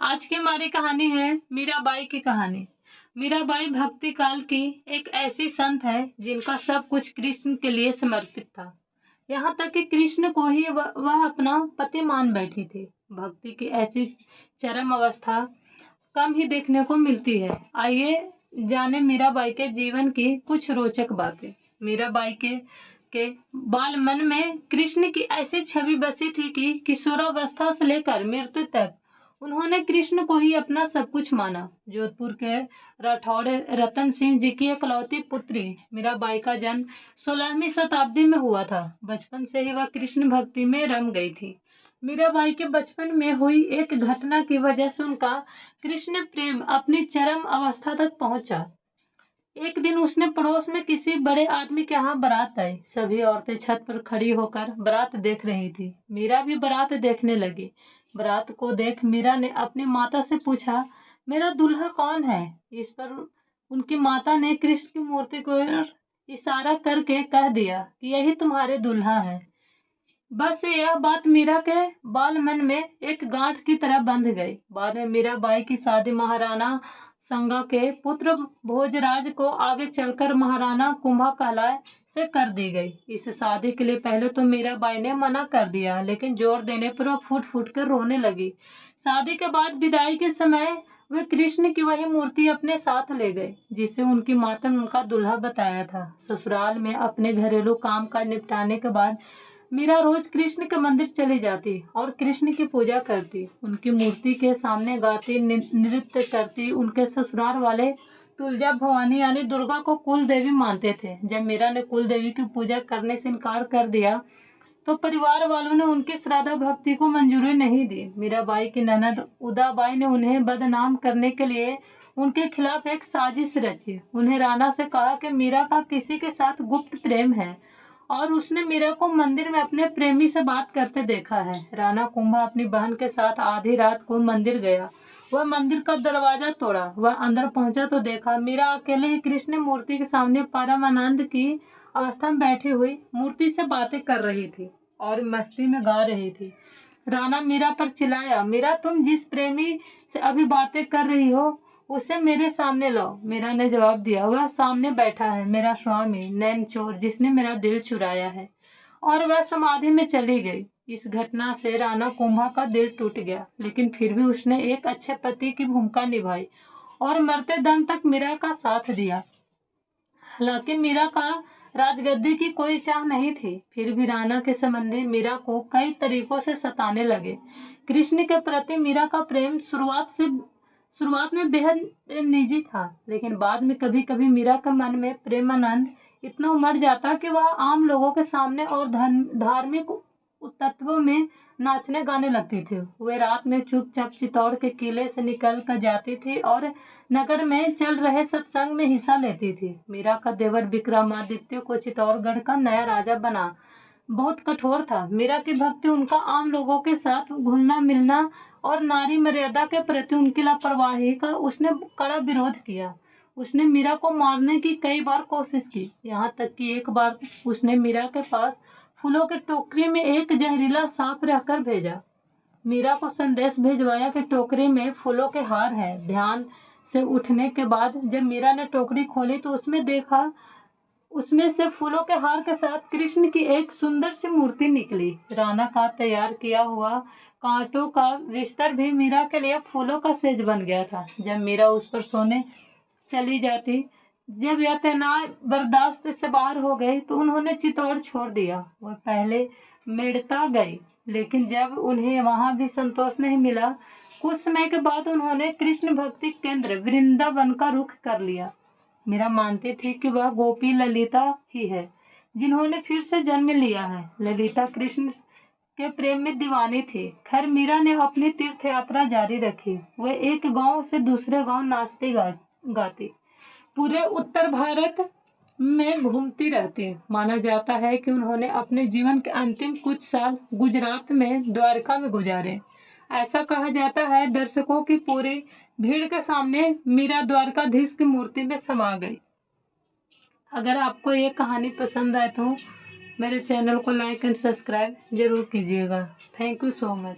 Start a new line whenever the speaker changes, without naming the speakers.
आज की हमारी कहानी है मीराबाई की कहानी। मीराबाई भक्ति काल की एक ऐसी संत है जिनका सब कुछ कृष्ण के लिए समर्पित था। यहाँ तक कि कृष्ण को ही वह अपना पति मान बैठी थी। भक्ति की ऐसी चरम अवस्था कम ही देखने को मिलती है। आइए जाने मीराबाई के जीवन की कुछ रोचक बातें। मीराबाई के बाल मन में कृष्ण की ऐसी छवि बसी थी कि किशोरावस्था से लेकर मृत्यु तक उन्होंने कृष्ण को ही अपना सब कुछ माना। जोधपुर के राठौड़ रतन सिंह जी की इकलौती पुत्री मीराबाई का जन्म 16वीं शताब्दी में हुआ था। बचपन से ही वह कृष्ण भक्ति में रम गई थी। मीराबाई के बचपन में हुई एक घटना की वजह से उनका कृष्ण प्रेम अपनी चरम अवस्था तक पहुंचा। एक दिन उसने पड़ोस में किसी बड़े आदमी के यहाँ बारात आई। सभी औरतें छत पर खड़ी होकर बारात देख रही थी। मीरा भी बारात देखने लगी। बारात को देख मीरा ने अपनी माता से पूछा, मेरा दूल्हा कौन है? इस पर उनकी माता ने कृष्ण की मूर्ति को इशारा करके कह दिया कि यही तुम्हारे दूल्हा है। बस यह बात मीरा के बाल मन में एक गांठ की तरह बंध गई। बाद में मीराबाई की शादी महाराणा संगा के पुत्र भोजराज को आगे चलकर महाराणा कुंभा कहलाए से कर दी गई। इस शादी के लिए पहले तो मीराबाई ने मना कर दिया, लेकिन जोर देने पर वह फूट फूट कर रोने लगी। शादी के बाद विदाई के समय वे कृष्ण की वही मूर्ति अपने साथ ले गए जिसे उनकी माता ने उनका दूल्हा बताया था। ससुराल में अपने घरेलू काम का निपटाने के बाद मीरा रोज कृष्ण के मंदिर चली जाती और कृष्ण की पूजा करती, उनकी मूर्ति के सामने गाती, नृत्य करती। उनके ससुराल वाले तुलजा भवानी यानी दुर्गा को कुल देवी मानते थे। जब मीरा ने कुल देवी की पूजा करने से इनकार कर दिया तो परिवार वालों ने उनकी श्रद्धा भक्ति को मंजूरी नहीं दी। मीराबाई की ननद उदाबाई ने उन्हें बदनाम करने के लिए उनके खिलाफ एक साजिश रची। उन्हें राणा से कहा कि मीरा का किसी के साथ गुप्त प्रेम है और उसने मीरा को मंदिर में अपने प्रेमी से बात करते देखा है। राणा कुंभा अपनी बहन के साथ आधी रात को मंदिर गया। वह मंदिर का दरवाजा तोड़ा। वह अंदर पहुंचा तो देखा मीरा अकेले ही कृष्ण मूर्ति के सामने परम आनंद की अवस्था में बैठी हुई मूर्ति से बातें कर रही थी और मस्ती में गा रही थी। राणा मीरा पर चिल्लाया, मीरा तुम जिस प्रेमी से अभी बातें कर रही हो उसे मेरे सामने लाओ। मीरा ने जवाब दिया, वह सामने बैठा है, मेरा स्वामी नैन चोर जिसने मेरा दिल चुराया है। और वह समाधि में चली गई। इस घटना से राणा कुंभा का दिल टूट गया, लेकिन फिर भी उसने एक अच्छे पति की भूमिका निभाई और मरते दम तक मीरा का साथ दिया। हालांकि मीरा का राजगद्दी की कोई चाह नहीं थी, फिर भी राणा के संबंधी मीरा को कई तरीकों से सताने लगे। कृष्ण के प्रति मीरा का प्रेम शुरुआत में बेहद निजी था, लेकिन बाद में कभी कभी मीरा के मन में प्रेमानंद इतना उमड़ जाता कि वह आम लोगों के सामने और धार्मिक तत्वों में नाचने गाने लगती थी। वे रात में चुपचाप चित्तौड़ के किले से निकल कर जाती थी और नगर में चल रहे सत्संग में हिस्सा लेती थी। मीरा का देवर विक्रमादित्य को चित्तौड़गढ़ का नया राजा बना बहुत कठोर था। मीरा की भक्ति, उनका आम लोगों के साथ घुलना मिलना और नारी मर्यादा के प्रति उनकी लापरवाही का उसने कड़ा विरोध किया। उसने मीरा को मारने की कई बार कोशिश की, यहाँ तक कि एक बार उसने मीरा के पास फूलों की टोकरी में एक जहरीला सांप रखकर भेजा। मीरा को संदेश भिजवाया कि टोकरी में फूलों के हार है। ध्यान से उठने के बाद जब मीरा ने टोकरी खोली तो उसमें देखा, उसमें से फूलों के हार के साथ कृष्ण की एक सुंदर सी मूर्ति निकली। राणा का तैयार किया हुआ कांटों का बिस्तर भी मीरा के लिए फूलों का सेज बन गया था। जब मीरा उस पर सोने चली जाती, जब यह तनाव बर्दाश्त से बाहर हो गई तो उन्होंने चित्तौड़ छोड़ दिया। वह पहले मेड़ता गई, लेकिन जब उन्हें वहां भी संतोष नहीं मिला, कुछ समय के बाद उन्होंने कृष्ण भक्ति केंद्र वृंदावन का रुख कर लिया। मीरा मानती थी कि वह गोपी ललिता ही है जिन्होंने फिर से जन्म लिया है। ललिता कृष्ण के प्रेम में दीवानी थी। खैर मीरा ने अपनी तीर्थ यात्रा जारी रखी। वह एक गांव से दूसरे गांव नाचती गाती पूरे उत्तर भारत में घूमती रहती। माना जाता है कि उन्होंने अपने जीवन के अंतिम कुछ साल गुजरात में द्वारका में गुजारे। ऐसा कहा जाता है दर्शकों की पूरी भीड़ के सामने मीरा द्वारकाधीश की मूर्ति में समा गई। अगर आपको ये कहानी पसंद आए तो मेरे चैनल को लाइक एंड सब्सक्राइब जरूर कीजिएगा। Thank you so much.